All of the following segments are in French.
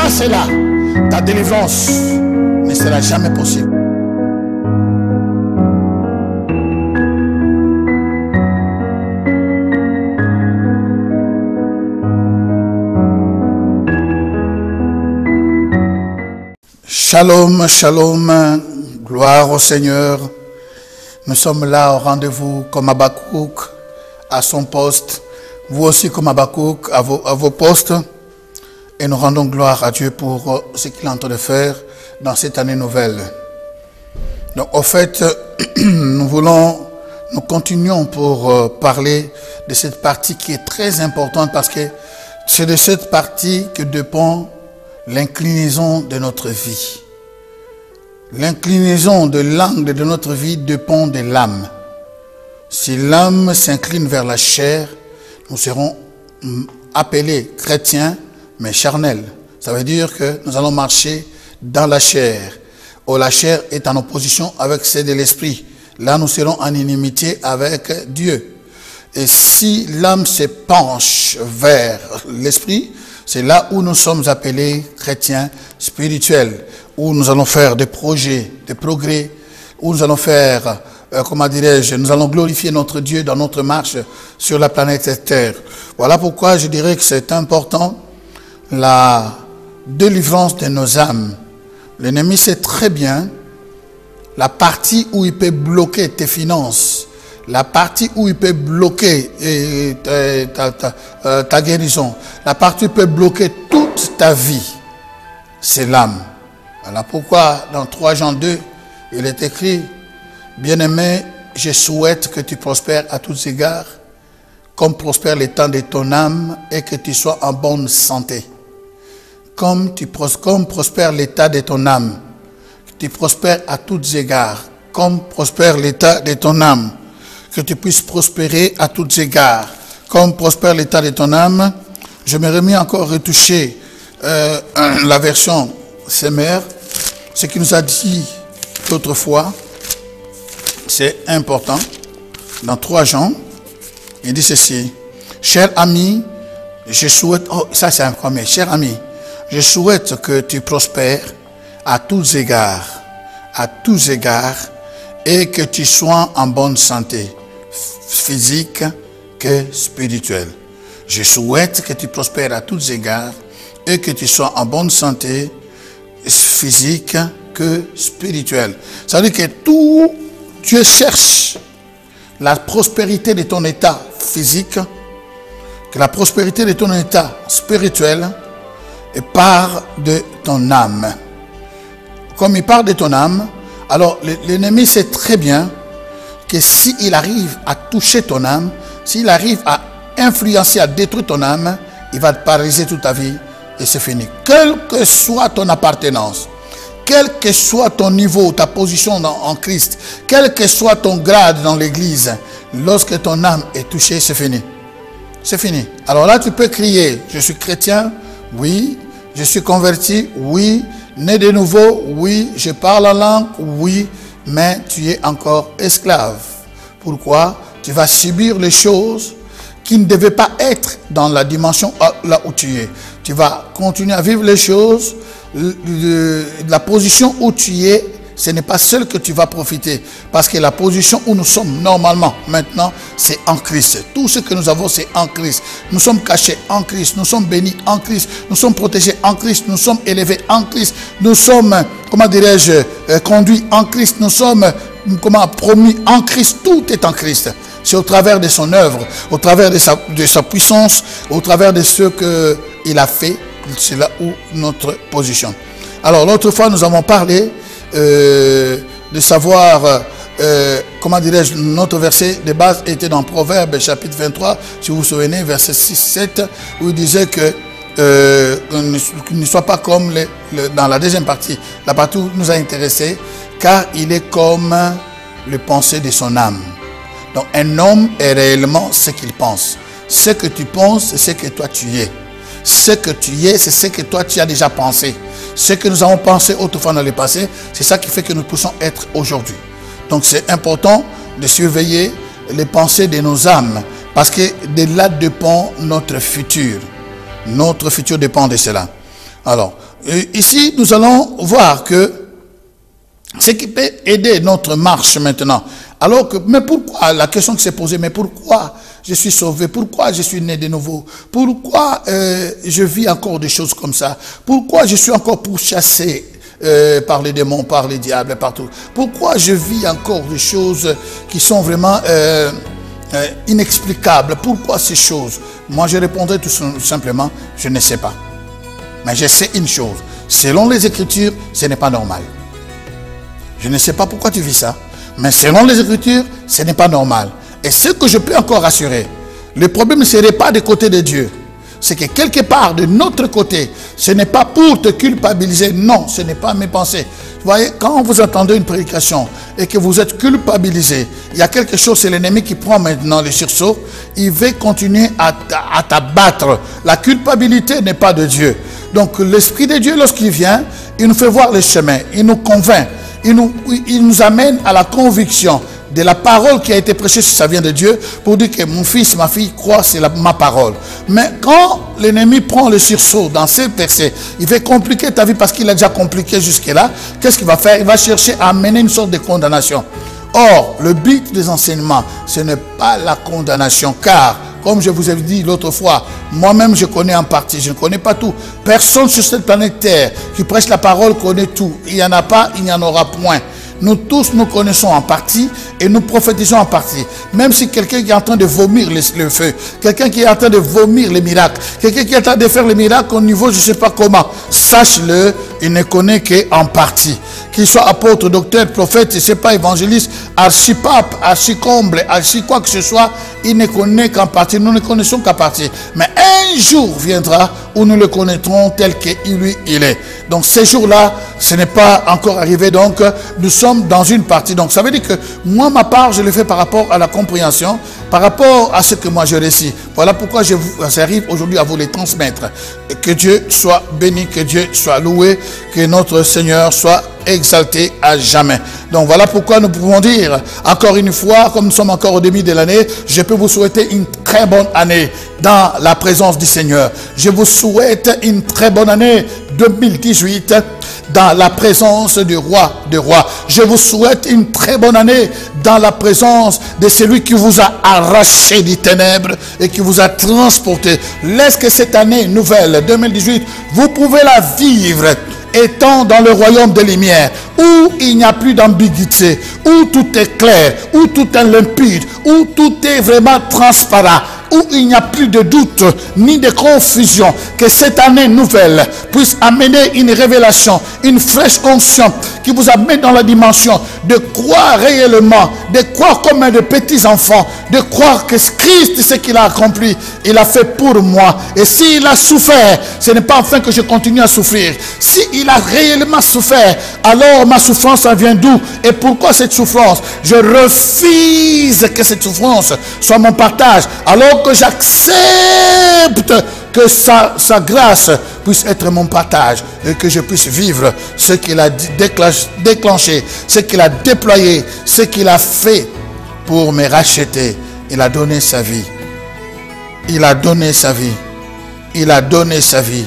pas cela, ta délivrance ne sera jamais possible. Shalom, shalom, gloire au Seigneur. Nous sommes là au rendez-vous comme Habakkuk à son poste. Vous aussi comme Habakkuk à vos postes. Et nous rendons gloire à Dieu pour ce qu'il est en train de faire dans cette année nouvelle. Donc au fait, nous continuons pour parler de cette partie qui est très importante parce que c'est de cette partie que dépend l'inclinaison de notre vie. L'inclinaison de l'angle de notre vie dépend de l'âme. Si l'âme s'incline vers la chair, nous serons appelés chrétiens, mais charnels. Ça veut dire que nous allons marcher dans la chair. Or, la chair est en opposition avec celle de l'esprit. Là, nous serons en inimité avec Dieu. Et si l'âme se penche vers l'esprit, c'est là où nous sommes appelés chrétiens spirituels, où nous allons faire des projets, des progrès, où nous allons faire, nous allons glorifier notre Dieu dans notre marche sur la planète Terre. Voilà pourquoi je dirais que c'est important, la délivrance de nos âmes. L'ennemi sait très bien la partie où il peut bloquer tes finances, la partie où il peut bloquer ta guérison, la partie où il peut bloquer toute ta vie, c'est l'âme. Voilà pourquoi dans 3 Jean 2, il est écrit, bien-aimé, je souhaite que tu prospères à tous égards, comme prospère l'état de ton âme et que tu sois en bonne santé. Comme prospère l'état de ton âme, que tu prospères à tous égards, comme prospère l'état de ton âme, que tu puisses prospérer à tous égards, comme prospère l'état de ton âme. Je me remis encore retoucher la version Semer, ce qu'il nous a dit l'autre fois, c'est important. Dans 3 Jean, il dit ceci, cher ami, je souhaite, ça c'est un premier, cher ami, je souhaite que tu prospères à tous égards, et que tu sois en bonne santé, physique que spirituelle. Je souhaite que tu prospères à tous égards et que tu sois en bonne santé, physique que spirituelle. Ça veut dire que tout Dieu cherche la prospérité de ton état physique, que la prospérité de ton état spirituel et part de ton âme. Comme il part de ton âme, alors l'ennemi sait très bien que s'il arrive à toucher ton âme, s'il arrive à influencer, à détruire ton âme, il va te paralyser toute ta vie et c'est fini. Quelle que soit ton appartenance, quel que soit ton niveau, ta position en Christ, quel que soit ton grade dans l'église, lorsque ton âme est touchée, c'est fini. C'est fini. Alors là, tu peux crier, je suis chrétien, oui, je suis converti, oui, né de nouveau, oui, je parle en langue, oui, mais tu es encore esclave. Pourquoi? Tu vas subir les choses qui ne devaient pas être dans la dimension là où tu es. Tu vas continuer à vivre les choses, la position où tu es, ce n'est pas seul que tu vas profiter. Parce que la position où nous sommes normalement, maintenant, c'est en Christ. Tout ce que nous avons, c'est en Christ. Nous sommes cachés en Christ. Nous sommes bénis en Christ. Nous sommes protégés en Christ. Nous sommes élevés en Christ. Nous sommes, conduits en Christ. Nous sommes, promis en Christ. Tout est en Christ. C'est au travers de son œuvre, au travers de sa puissance, au travers de ce qu'il a fait. C'est là où notre position. Alors, l'autre fois, nous avons parlé de savoir, notre verset de base était dans Proverbes chapitre 23, si vous vous souvenez, verset 6-7, où il disait que qu'il ne soit pas comme dans la deuxième partie, la partie où nous a intéressé, car il est comme le pensée de son âme. Donc un homme est réellement ce qu'il pense. Ce que tu penses, c'est ce que toi tu es. Ce que tu es, c'est ce que toi tu as déjà pensé. Ce que nous avons pensé autrefois dans le passé, c'est ça qui fait que nous puissions être aujourd'hui. Donc c'est important de surveiller les pensées de nos âmes, parce que de là dépend notre futur. Notre futur dépend de cela. Alors, ici, nous allons voir que ce qui peut aider notre marche maintenant. Alors que, mais pourquoi, la question qui s'est posée, mais pourquoi je suis sauvé? Pourquoi je suis né de nouveau? Pourquoi je vis encore des choses comme ça? Pourquoi je suis encore pourchassé par les démons, par les diables, partout? Pourquoi je vis encore des choses qui sont vraiment inexplicables? Pourquoi ces choses? Moi, je répondrai tout simplement, je ne sais pas. Mais je sais une chose, selon les Écritures, ce n'est pas normal. Je ne sais pas pourquoi tu vis ça, mais selon les Écritures, ce n'est pas normal. Et ce que je peux encore assurer, le problème ne serait pas du côté de Dieu. C'est que quelque part de notre côté, ce n'est pas pour te culpabiliser. Non, ce n'est pas mes pensées. Vous voyez, quand vous entendez une prédication et que vous êtes culpabilisé, il y a quelque chose, c'est l'ennemi qui prend maintenant le sursaut. Il veut continuer à t'abattre. La culpabilité n'est pas de Dieu. Donc l'Esprit de Dieu, lorsqu'il vient, il nous fait voir le chemin. Il nous convainc. Il nous amène à la conviction de la parole qui a été prêchée, si ça vient de Dieu, pour dire que mon fils, ma fille croient, c'est ma parole. Mais quand l'ennemi prend le sursaut dans ces versets, il fait compliquer ta vie parce qu'il a déjà compliqué jusque-là. Qu'est-ce qu'il va faire? Il va chercher à amener une sorte de condamnation. Or, le but des enseignements, ce n'est pas la condamnation, car, comme je vous ai dit l'autre fois, moi-même je connais en partie, je ne connais pas tout. Personne sur cette planète Terre qui prêche la parole connaît tout. Il n'y en a pas, il n'y en aura point. Nous tous, nous connaissons en partie et nous prophétisons en partie. Même si quelqu'un qui est en train de vomir le feu, quelqu'un qui est en train de vomir les miracles, quelqu'un qui est en train de faire les miracles au niveau je ne sais pas comment, sache-le, il ne connaît qu'en partie. Qu'il soit apôtre, docteur, prophète, je ne sais pas, évangéliste, archipape, archicomble, archi quoi que ce soit, il ne connaît qu'en partie. Nous ne connaissons qu'en partie. Mais un jour viendra où nous le connaîtrons tel qu'il lui il est. Donc ces jours-là, ce n'est pas encore arrivé. Donc nous sommes dans une partie. Donc ça veut dire que moi, ma part, je le fais par rapport à la compréhension, par rapport à ce que moi je récite. Voilà pourquoi j'arrive aujourd'hui à vous les transmettre. Que Dieu soit béni, que Dieu soit loué, que notre Seigneur soit exalté à jamais. Donc voilà pourquoi nous pouvons dire encore une fois, comme nous sommes encore au début de l'année, je peux vous souhaiter une très bonne année dans la présence du Seigneur. Je vous souhaite une très bonne année 2018 dans la présence du roi des rois. Je vous souhaite une très bonne année dans la présence de celui qui vous a arraché des ténèbres et qui vous a transporté. Laisse que cette année nouvelle 2018, vous pouvez la vivre étant dans le royaume des lumières, où il n'y a plus d'ambiguïté, où tout est clair, où tout est limpide, où tout est vraiment transparent, où il n'y a plus de doute ni de confusion. Que cette année nouvelle puisse amener une révélation, une fraîche onction qui vous amène dans la dimension de croire réellement, de croire comme de petits enfants, de croire que Christ, ce qu'il a accompli, il a fait pour moi. Et s'il a souffert, ce n'est pas enfin que je continue à souffrir. S'il a réellement souffert, alors ma souffrance en vient d'où? Et pourquoi cette souffrance? Je refuse que cette souffrance soit mon partage, alors que j'accepte que sa grâce puisse être mon partage et que je puisse vivre ce qu'il a déclenché, ce qu'il a déployé, ce qu'il a fait pour me racheter. Il a donné sa vie. Il a donné sa vie. Il a donné sa vie.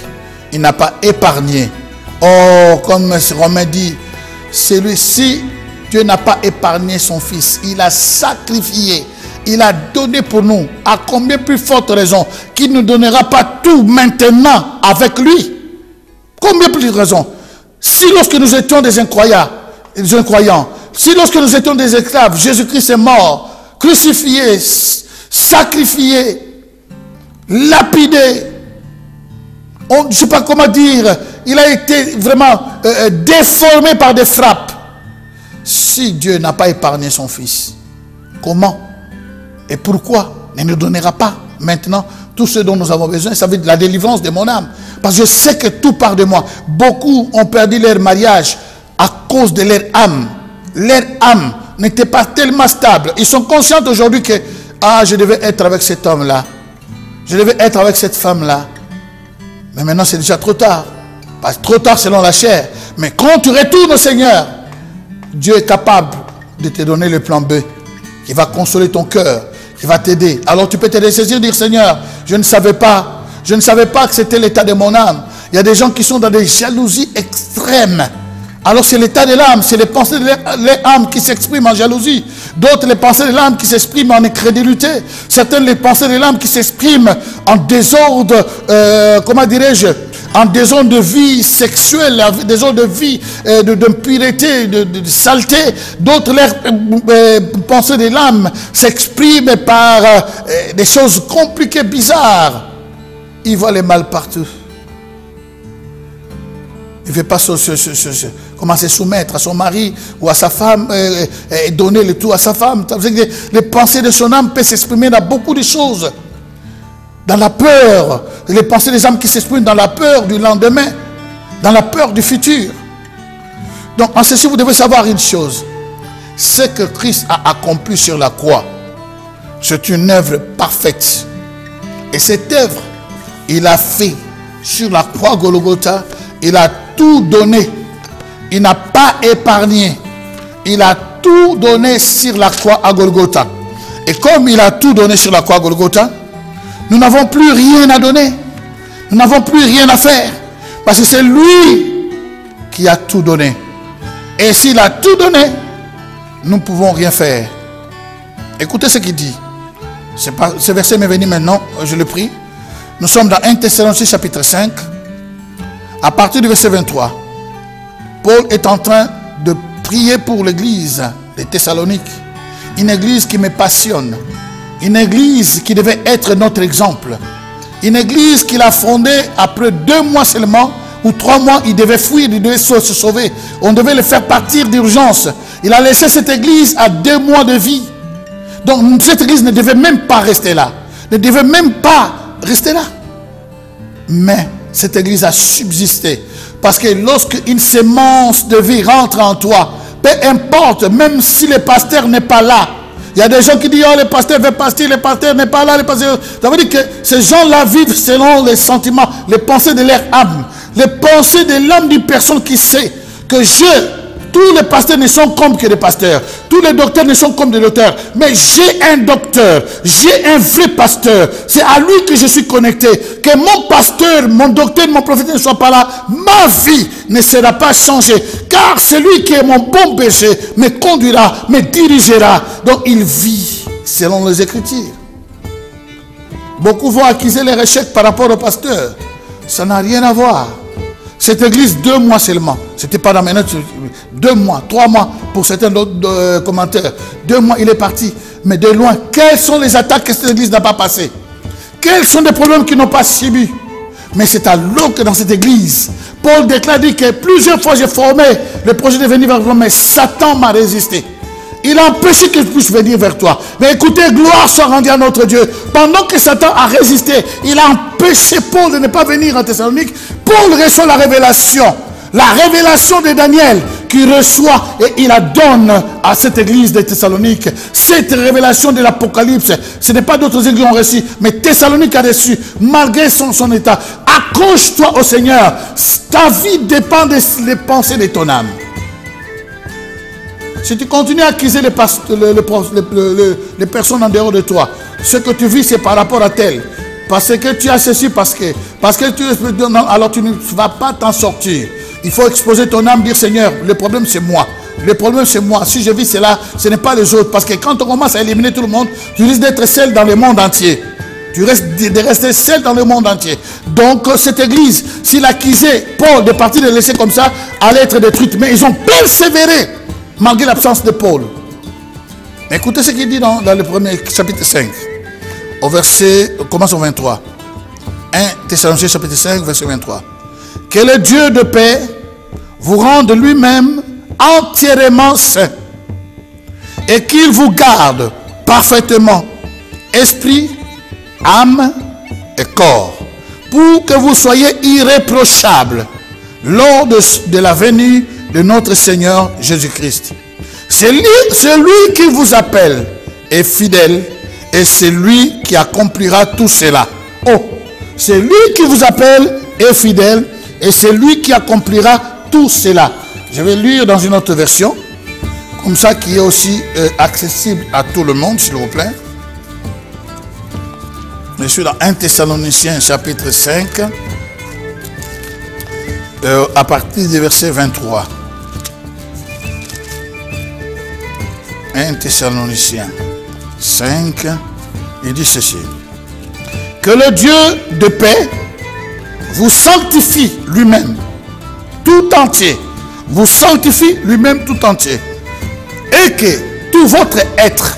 Il n'a pas épargné. Oh, comme Romain dit, celui-ci, Dieu n'a pas épargné son fils. Il a sacrifié. Il a donné pour nous. À combien plus forte raison qu'il ne donnera pas tout maintenant avec lui? Combien plus de raison? Si lorsque nous étions des incroyants, si lorsque nous étions des esclaves, Jésus-Christ est mort, crucifié, sacrifié, lapidé, je ne sais pas comment dire, il a été vraiment déformé par des frappes. Si Dieu n'a pas épargné son fils, comment et pourquoi ne nous donnera pas maintenant tout ce dont nous avons besoin? Ça veut dire la délivrance de mon âme. Parce que je sais que tout part de moi. Beaucoup ont perdu leur mariage à cause de leur âme. Leur âme n'était pas tellement stable. Ils sont conscients aujourd'hui que je devais être avec cet homme-là. Je devais être avec cette femme-là. Mais maintenant c'est déjà trop tard. Pas trop tard selon la chair. Mais quand tu retournes au Seigneur, Dieu est capable de te donner le plan B qui va consoler ton cœur, qui va t'aider. Alors tu peux te ressaisir, dire Seigneur, je ne savais pas que c'était l'état de mon âme. Il y a des gens qui sont dans des jalousies extrêmes. Alors c'est l'état de l'âme, c'est les pensées de l'âme qui s'expriment en jalousie. D'autres les pensées de l'âme qui s'expriment en incrédulité. Certaines les pensées de l'âme qui s'expriment en désordre, comment dirais-je, en désordre de vie sexuelle, désordre de vie d'impureté, de saleté. D'autres les pensées de l'âme s'expriment par des choses compliquées, bizarres. Ils voient le mal partout. Il ne veut pas commencer à soumettre à son mari ou à sa femme et donner le tout à sa femme. Les pensées de son âme peuvent s'exprimer dans beaucoup de choses. Dans la peur. Les pensées des âmes qui s'expriment dans la peur du lendemain. Dans la peur du futur. Donc en ceci, vous devez savoir une chose. Ce que Christ a accompli sur la croix, c'est une œuvre parfaite. Et cette œuvre, il a fait sur la croix Golgotha. Il a tout donné. Il n'a pas épargné. Il a tout donné sur la croix à Golgotha. Et comme il a tout donné sur la croix à Golgotha, nous n'avons plus rien à donner. Nous n'avons plus rien à faire. Parce que c'est lui qui a tout donné. Et s'il a tout donné, nous ne pouvons rien faire. Écoutez ce qu'il dit. Ce verset m'est venu maintenant, je le prie. Nous sommes dans 1 Thessaloniciens chapitre 5. À partir du verset 23, Paul est en train de prier pour l'église de Thessalonique. Une église qui me passionne. Une église qui devait être notre exemple. Une église qu'il a fondée après 2 mois seulement, ou 3 mois, il devait fuir, il devait se sauver. On devait le faire partir d'urgence. Il a laissé cette église à 2 mois de vie. Donc cette église ne devait même pas rester là. Ne devait même pas rester là. Mais cette église a subsisté. Parce que lorsque une sémence de vie rentre en toi, peu importe, même si le pasteur n'est pas là. Il y a des gens qui disent, oh, le pasteur veut partir, le pasteur n'est pas là. Ça veut dire que ces gens-là vivent selon les sentiments, les pensées de leur âme. Les pensées de l'âme d'une personne qui sait que tous les pasteurs ne sont comme que des pasteurs. Tous les docteurs ne sont comme des docteurs. Mais j'ai un docteur. J'ai un vrai pasteur. C'est à lui que je suis connecté. Que mon pasteur, mon docteur, mon prophète ne soit pas là. Ma vie ne sera pas changée. Car celui qui est mon bon berger me conduira, me dirigera. Donc il vit selon les Écritures. Beaucoup vont accuser les échecs par rapport au pasteur. Ça n'a rien à voir. Cette église, 2 mois seulement. C'était pas dans mes notes. 2 mois, 3 mois pour certains autres commentaires. 2 mois, il est parti. Mais de loin, quelles sont les attaques que cette église n'a pas passées? Quels sont les problèmes qu'ils n'ont pas subis? Mais c'est alors que dans cette église, Paul déclare dit que plusieurs fois j'ai formé le projet de venir vers toi, mais Satan m'a résisté. Il a empêché que je puisse venir vers toi. Mais écoutez, gloire soit rendue à notre Dieu. Pendant que Satan a résisté, il a empêché Paul de ne pas venir en Thessalonique. Paul reçoit la révélation. La révélation de Daniel qu'il reçoit et il la donne à cette église de Thessalonique. Cette révélation de l'Apocalypse, ce n'est pas d'autres églises qui ont reçu, mais Thessalonique a reçu, malgré son état. Accroche-toi au Seigneur. Ta vie dépend des pensées de ton âme. Si tu continues à accuser les personnes en dehors de toi, ce que tu vis, c'est par rapport à tel. Parce que tu as ceci, parce que tu... Non, alors tu ne vas pas t'en sortir. Il faut exposer ton âme, dire Seigneur, le problème c'est moi. Le problème c'est moi. Si je vis cela, ce n'est pas les autres. Parce que quand on commence à éliminer tout le monde, tu risques d'être seul dans le monde entier. Tu risques de rester seul dans le monde entier. Donc cette église, s'il accusait Paul de partir de laisser comme ça, allait être détruite. Mais ils ont persévéré. Malgré l'absence de Paul. Mais écoutez ce qu'il dit dans le premier chapitre 5. Au verset, commence au 23. 1 Thessaloniciens chapitre 5, verset 23. Que le Dieu de paix vous rende lui-même entièrement saint. Et qu'il vous garde parfaitement esprit, âme et corps. Pour que vous soyez irréprochables lors de la venue de notre Seigneur Jésus-Christ. Celui qui vous appelle est fidèle et c'est lui qui accomplira tout cela. Oh, c'est lui qui vous appelle est fidèle et c'est lui qui accomplira tout cela. Je vais lire dans une autre version, comme ça qui est aussi accessible à tout le monde, s'il vous plaît. Je suis dans 1 Thessaloniciens chapitre 5. à partir du verset 23. 1 Thessaloniciens 5, il dit ceci. Que le Dieu de paix vous sanctifie lui-même tout entier. Vous sanctifie lui-même tout entier. Et que tout votre être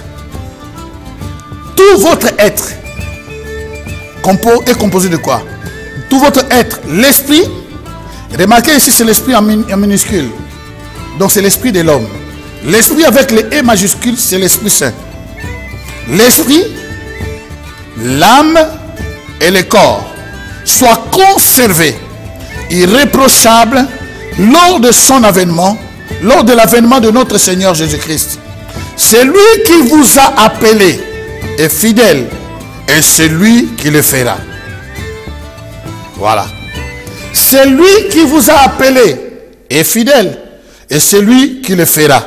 est composé de quoi? Tout votre être, l'esprit. Remarquez ici, c'est l'esprit en minuscule. Donc c'est l'esprit de l'homme. L'esprit avec les E majuscules, c'est l'Esprit Saint. L'esprit, l'âme et le corps soient conservés irréprochables lors de son avènement, lors de l'avènement de notre Seigneur Jésus-Christ. C'est lui qui vous a appelé est fidèle et c'est lui qui le fera. Voilà. C'est lui qui vous a appelé est fidèle et c'est lui qui le fera.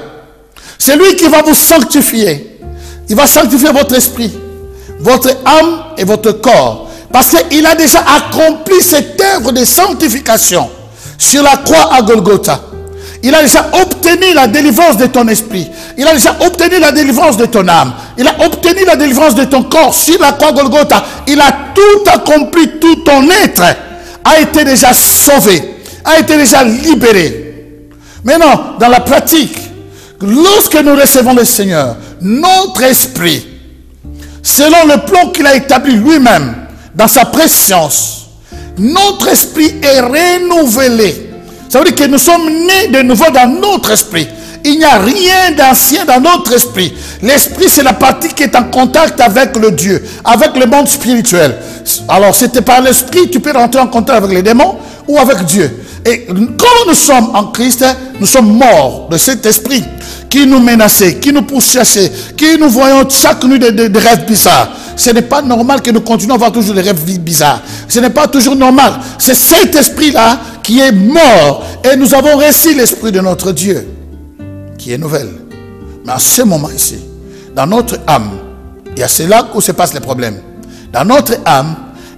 C'est lui qui va vous sanctifier. Il va sanctifier votre esprit, votre âme et votre corps. Parce qu'il a déjà accompli cette œuvre de sanctification sur la croix à Golgotha. Il a déjà obtenu la délivrance de ton esprit. Il a déjà obtenu la délivrance de ton âme. Il a obtenu la délivrance de ton corps sur la croix Golgotha. Il a tout accompli, tout ton être a été déjà sauvé, a été déjà libéré. Maintenant, dans la pratique, lorsque nous recevons le Seigneur, notre esprit, selon le plan qu'il a établi lui-même, dans sa préscience, notre esprit est renouvelé. Ça veut dire que nous sommes nés de nouveau dans notre esprit. Il n'y a rien d'ancien dans notre esprit. L'esprit, c'est la partie qui est en contact avec le Dieu, avec le monde spirituel. Alors, c'était par l'esprit, tu peux rentrer en contact avec les démons ou avec Dieu. Et quand nous sommes en Christ, nous sommes morts de cet esprit qui nous menaçait, qui nous pourchassait, qui nous voyons chaque nuit des rêves bizarres. Ce n'est pas normal que nous continuons à avoir toujours des rêves bizarres. Ce n'est pas toujours normal. C'est cet esprit-là qui est mort. Et nous avons reçu l'esprit de notre Dieu, qui est nouvelle. Mais à ce moment ici, dans notre âme, il y a c'est là où se passent les problèmes. Dans notre âme,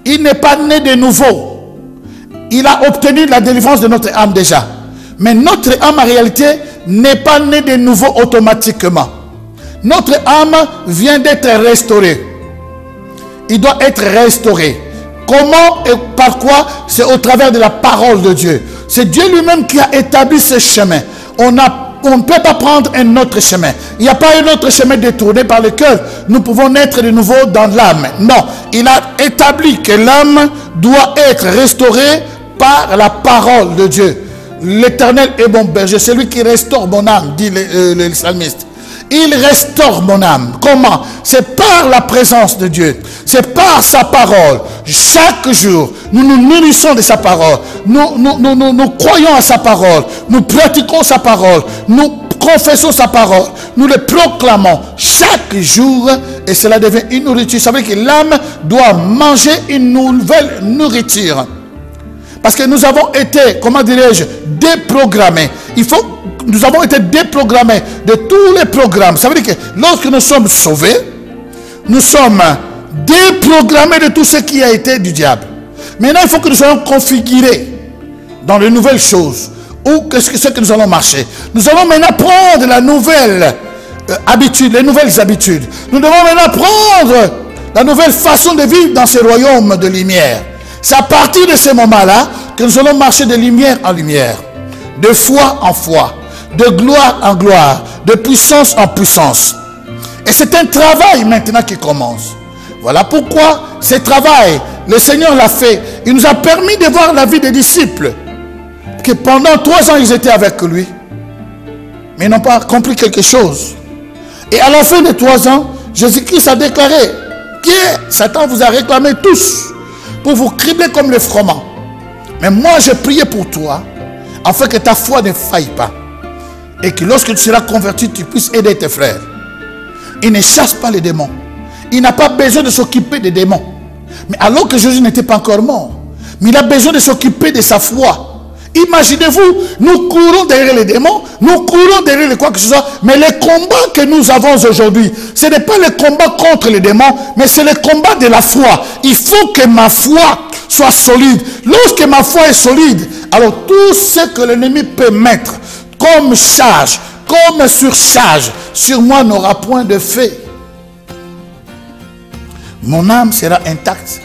il n'est pas né de nouveau. Il a obtenu la délivrance de notre âme déjà. Mais notre âme, en réalité, n'est pas née de nouveau automatiquement. Notre âme vient d'être restaurée. Il doit être restauré. Comment et par quoi? C'est au travers de la parole de Dieu. C'est Dieu lui-même qui a établi ce chemin. On ne peut pas prendre un autre chemin. Il n'y a pas un autre chemin détourné par lequel nous pouvons naître de nouveau dans l'âme. Non, il a établi que l'âme doit être restaurée par la parole de Dieu. L'Éternel est mon berger, c'est lui qui restaure mon âme, dit le psalmiste. Il restaure mon âme. Comment? C'est par la présence de Dieu. C'est par sa parole. Chaque jour, nous nous nourrissons de sa parole. Nous croyons à sa parole. Nous pratiquons sa parole. Nous confessons sa parole. Nous le proclamons chaque jour. Et cela devient une nourriture. Ça veut dire que l'âme doit manger une nouvelle nourriture. Parce que nous avons été, comment dirais-je, déprogrammés. Nous avons été déprogrammés de tous les programmes. Ça veut dire que lorsque nous sommes sauvés, nous sommes déprogrammés de tout ce qui a été du diable. Maintenant, il faut que nous soyons configurés dans les nouvelles choses. Où qu'est-ce que c'est que nous allons marcher? Nous allons maintenant prendre la nouvelle habitude, les nouvelles habitudes. Nous devons maintenant prendre la nouvelle façon de vivre dans ce royaume de lumière. C'est à partir de ce moment-là que nous allons marcher de lumière en lumière, de foi en foi, de gloire en gloire, de puissance en puissance. Et c'est un travail maintenant qui commence. Voilà pourquoi ce travail, le Seigneur l'a fait. Il nous a permis de voir la vie des disciples, que pendant 3 ans ils étaient avec lui, mais ils n'ont pas compris quelque chose. Et à la fin de 3 ans, Jésus-Christ a déclaré que Satan vous a réclamé tous pour vous cribler comme le froment. Mais moi, j'ai prié pour toi, afin que ta foi ne faille pas. Et que lorsque tu seras converti, tu puisses aider tes frères. Il ne chasse pas les démons. Il n'a pas besoin de s'occuper des démons. Mais alors que Jésus n'était pas encore mort, mais il a besoin de s'occuper de sa foi. Imaginez-vous, nous courons derrière les démons, nous courons derrière les quoi que ce soit, mais les combats que nous avons aujourd'hui, ce n'est pas le combat contre les démons, mais c'est le combat de la foi. Il faut que ma foi soit solide. Lorsque ma foi est solide, Alors tout ce que l'ennemi peut mettre comme charge, comme surcharge sur moi n'aura point de fait. Mon âme sera intacte.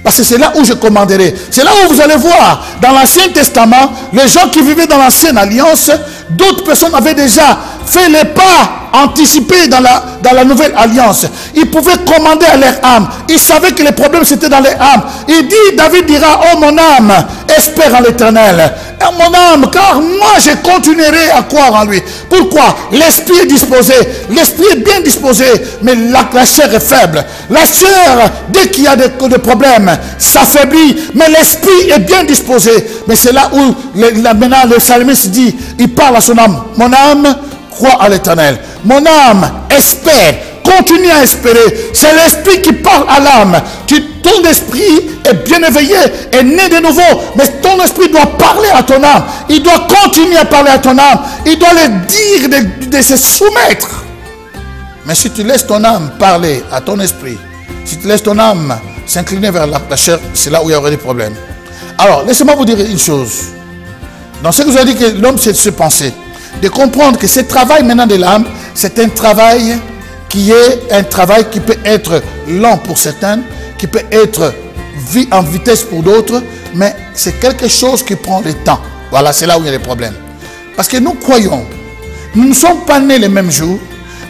Parce que c'est là où je commanderai. C'est là où vous allez voir, dans l'Ancien Testament, les gens qui vivaient dans l'Ancienne Alliance, d'autres personnes avaient déjà fait les pas anticipés dans la Nouvelle Alliance. Ils pouvaient commander à leur âme. Ils savaient que les problèmes c'était dans leur âme. Il dit, David dira, oh mon âme, espère en l'Éternel. Mon âme, car moi je continuerai à croire en lui. Pourquoi? L'esprit est disposé, l'esprit est bien disposé, mais la chair est faible. La chair, dès qu'il y a des problèmes, s'affaiblit, mais l'esprit est bien disposé. Mais c'est là où maintenant le psalmiste dit, il parle à son âme, mon âme, crois à l'Éternel. Mon âme, espère, continue à espérer. C'est l'esprit qui parle à l'âme. Ton esprit est bien éveillé, est né de nouveau, mais ton esprit doit parler à ton âme. Il doit continuer à parler à ton âme. Il doit le dire de se soumettre. Mais si tu laisses ton âme parler à ton esprit, si tu laisses ton âme s'incliner vers la chair, c'est là où il y aura des problèmes. Alors, laissez-moi vous dire une chose. Dans ce que vous avez dit que l'homme c'est de se penser, de comprendre que ce travail maintenant de l'âme, c'est un travail qui peut être lent pour certains, qui peut être en vitesse pour d'autres, mais c'est quelque chose qui prend le temps. Voilà, c'est là où il y a des problèmes. Parce que nous croyons, nous ne sommes pas nés les mêmes jours,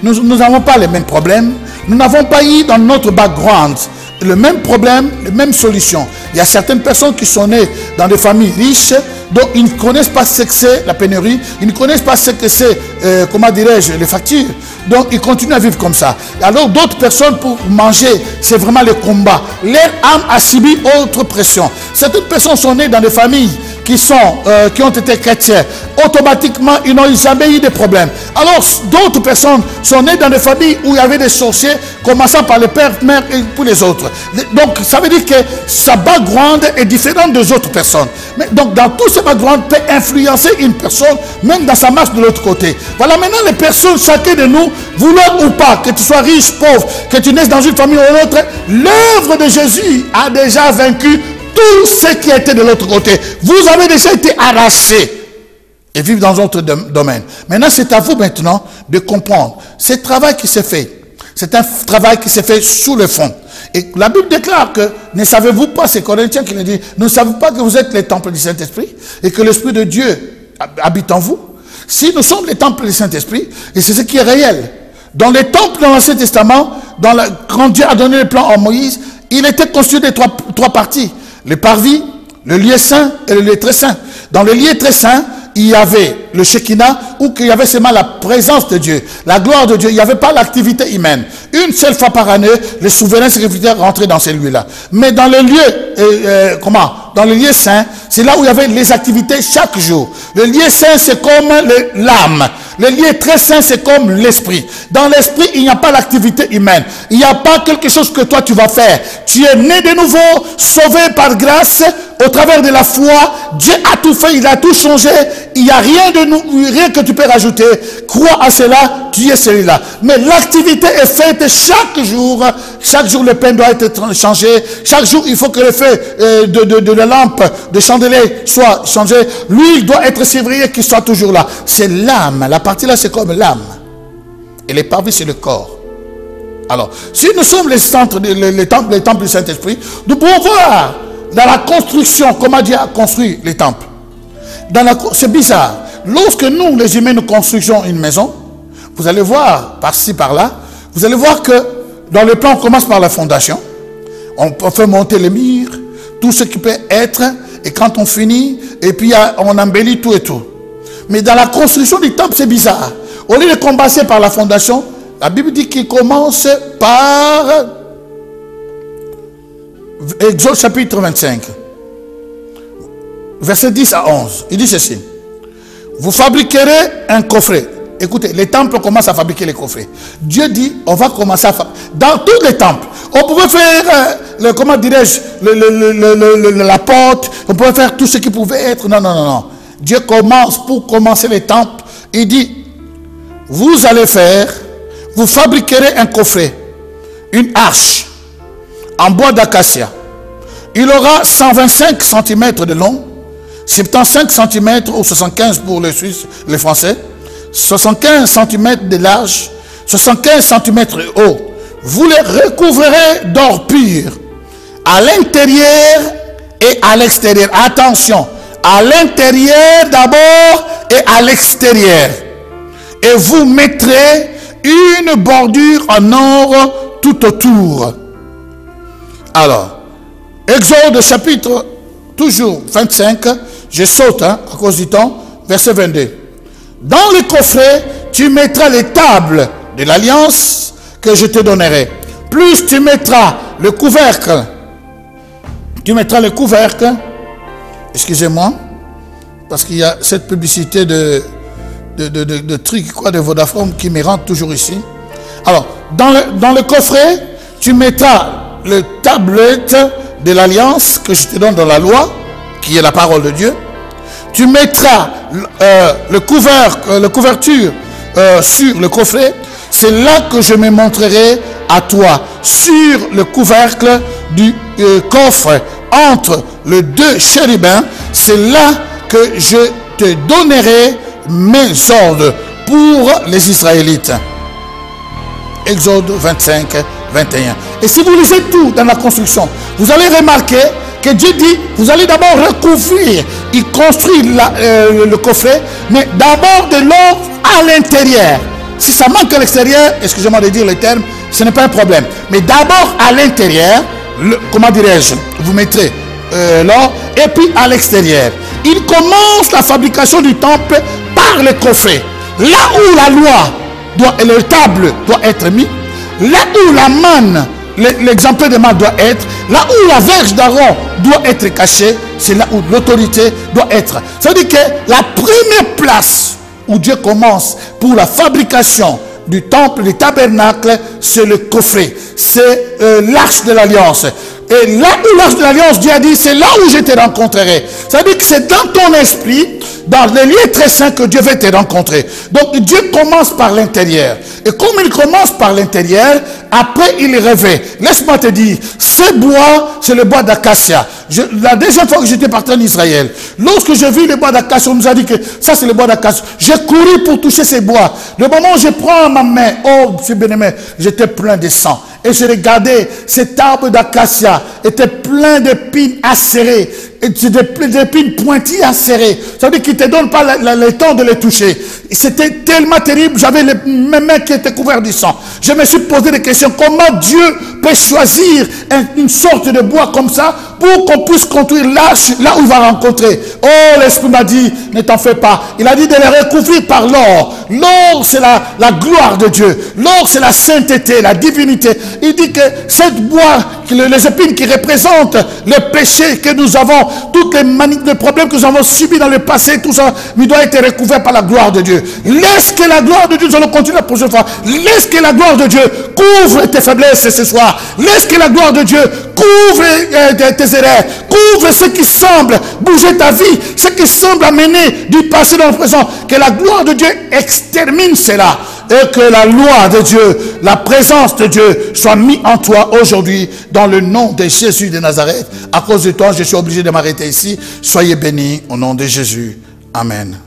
nous n'avons pas les mêmes problèmes, nous n'avons pas eu dans notre background le même problème, les mêmes solutions. Il y a certaines personnes qui sont nées dans des familles riches, donc ils ne connaissent pas ce que c'est la pénurie, ils ne connaissent pas ce que c'est, comment dirais-je, les factures. Donc ils continuent à vivre comme ça. Alors d'autres personnes, pour manger, c'est vraiment le combat. Leur âme a subi autre pression. Certaines personnes sont nées dans des familles qui ont été chrétiens. Automatiquement, ils n'ont jamais eu de problème. Alors d'autres personnes sont nées dans des familles où il y avait des sorciers, commençant par le père, mère et pour les autres. Donc ça veut dire que sa background est différente des autres personnes. Mais donc dans tout ce background peut influencer une personne, même dans sa marche de l'autre côté. Voilà maintenant les personnes, chacun de nous, vouloir ou pas, que tu sois riche, pauvre, que tu naisses dans une famille ou une autre, l'œuvre de Jésus a déjà vaincu tout ce qui était de l'autre côté. Vous avez déjà été arrachés et vivre dans d'autres domaines. Maintenant, c'est à vous maintenant de comprendre. Ce travail qui s'est fait, c'est un travail qui s'est fait sous le fond. Et la Bible déclare que, ne savez-vous pas, c'est Corinthiens qui le dit, ne savez pas que vous êtes les temples du Saint-Esprit et que l'Esprit de Dieu habite en vous? Si nous sommes les temples du Saint-Esprit, et c'est ce qui est réel. Dans les temples dans l'Ancien Testament, quand Dieu a donné le plan à Moïse, il était constitué de trois parties. Le parvis, le lieu saint et le lieu très saint. Dans le lieu très saint, il y avait le Shekinah, où il y avait seulement la présence de Dieu, la gloire de Dieu. Il n'y avait pas l'activité humaine. Une seule fois par année, les souverains sacrificateurs rentraient dans ces lieux-là. Mais dans le lieu, dans le lieu saint, c'est là où il y avait les activités chaque jour. Le lieu saint, c'est comme l'âme. Le lieu très saint, c'est comme l'esprit. Dans l'esprit, il n'y a pas l'activité humaine. Il n'y a pas quelque chose que toi tu vas faire. Tu es né de nouveau, sauvé par grâce, au travers de la foi. Dieu a tout fait, il a tout changé. Il n'y a rien que tu peux rajouter. Crois à cela, tu es celui-là. Mais l'activité est faite chaque jour. Chaque jour, le pain doit être changé. Chaque jour, il faut que le feu de la lampe, de chandelier soit changé. L'huile doit être sévrillée, qu'il soit toujours là. C'est l'âme. La partie là, c'est comme l'âme. Et les parvis, c'est le corps. Alors, si nous sommes les centres, les temples du Saint-Esprit, nous pouvons voir dans la construction, comment Dieu a construit les temples. C'est bizarre. Lorsque nous, les humains, nous construisons une maison, vous allez voir, par-ci, par-là, vous allez voir que dans le plan, on commence par la fondation. On fait monter les murs, tout ce qui peut être, et quand on finit, et puis on embellit tout et tout. Mais dans la construction du temple, c'est bizarre. Au lieu de commencer par la fondation, la Bible dit qu'il commence par Exode chapitre 25, versets 10 à 11. Il dit ceci: vous fabriquerez un coffret. Écoutez, les temples commencent à fabriquer les coffrets. Dieu dit, on va commencer à fabriquer. Dans tous les temples, on pouvait faire, comment dirais-je, la porte, on pouvait faire tout ce qui pouvait être. Non, non, non, non. Dieu commence, pour commencer les temples, il dit, vous allez vous fabriquerez un coffret, une arche, en bois d'acacia. Il aura 125 cm de long, 75 cm ou 75 pour les Suisses, les Français, 75 cm de large, 75 cm haut. Vous les recouvrirez d'or pur, à l'intérieur et à l'extérieur. Attention, à l'intérieur d'abord et à l'extérieur. Et vous mettrez une bordure en or tout autour. Alors, Exode chapitre toujours 25, je saute à cause du temps, verset 22. Dans le coffret, tu mettras les tables de l'alliance que je te donnerai. Plus tu mettras le couvercle. Tu mettras le couvercle. Excusez-moi, parce qu'il y a cette publicité de trucs, quoi, de Vodafone qui me rentre toujours ici. Alors, dans le coffret, tu mettras le tablette de l'alliance que je te donne dans la loi, qui est la parole de Dieu. Tu mettras la couverture sur le coffret. C'est là que je me montrerai à toi, sur le couvercle du coffre, entre les deux chérubins. C'est là que je te donnerai mes ordres pour les Israélites. Exode 25, 21. Et si vous lisez tout dans la construction, vous allez remarquer que Dieu dit, vous allez d'abord recouvrir. Il construit le coffret, mais d'abord de l'or à l'intérieur. Si ça manque à l'extérieur, excusez-moi de dire le terme, ce n'est pas un problème. Mais d'abord à l'intérieur, comment dirais-je, vous mettrez l'or, et puis à l'extérieur. Il commence la fabrication du temple par le coffret. Là où la loi et le table doit être mis, là où la manne, l'exemple de manne doit être, là où la verge d'Aaron doit être cachée, c'est là où l'autorité doit être. Ça veut dire que la première place où Dieu commence pour la fabrication du temple, du tabernacle, c'est le coffret, c'est l'arche de l'alliance. Et là où l'arche de l'alliance, Dieu a dit, c'est là où je te rencontrerai. Ça veut dire que c'est dans ton esprit, dans les lieux très saints, que Dieu veut te rencontrer. Donc Dieu commence par l'intérieur. Et comme il commence par l'intérieur, après il revêt. Laisse-moi te dire, ce bois, c'est le bois d'acacia. La deuxième fois que j'étais parti en Israël, lorsque je vis le bois d'acacia, on nous a dit que ça c'est le bois d'acacia. J'ai couru pour toucher ces bois. Le moment où je prends ma main, oh, monsieur bien-aimé, j'étais plein de sang. Et je regardais, cet arbre d'acacia était plein d'épines acérées, d'épines pointilles acérées. Ça veut dire qu'il ne te donne pas le temps de les toucher. C'était tellement terrible, j'avais mes mains qui étaient couvertes du sang. Je me suis posé des questions, comment Dieu peut choisir une sorte de bois comme ça pour qu'on puisse construire l'arche là où il va rencontrer. Oh, l'Esprit m'a dit, ne t'en fais pas. Il a dit de les recouvrir par l'or. L'or, c'est la gloire de Dieu. L'or, c'est la sainteté, la divinité. Il dit que cette bois, les épines qui représentent le péché que nous avons, tous les problèmes que nous avons subis dans le passé, tout ça, il doit être recouvert par la gloire de Dieu. Laisse que la gloire de Dieu, nous allons continuer la prochaine fois. Laisse que la gloire de Dieu couvre tes faiblesses ce soir. Laisse que la gloire de Dieu couvre tes erreurs, couvre ce qui semble bouger ta vie, ce qui semble amener du passé dans le présent. Que la gloire de Dieu extermine cela et que la loi de Dieu, la présence de Dieu soit mise en toi aujourd'hui dans le nom de Jésus de Nazareth. À cause de toi, je suis obligé de m'arrêter ici. Soyez bénis au nom de Jésus. Amen.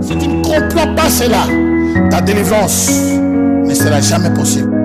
Si tu ne comprends pas cela, ta délivrance ne sera jamais possible.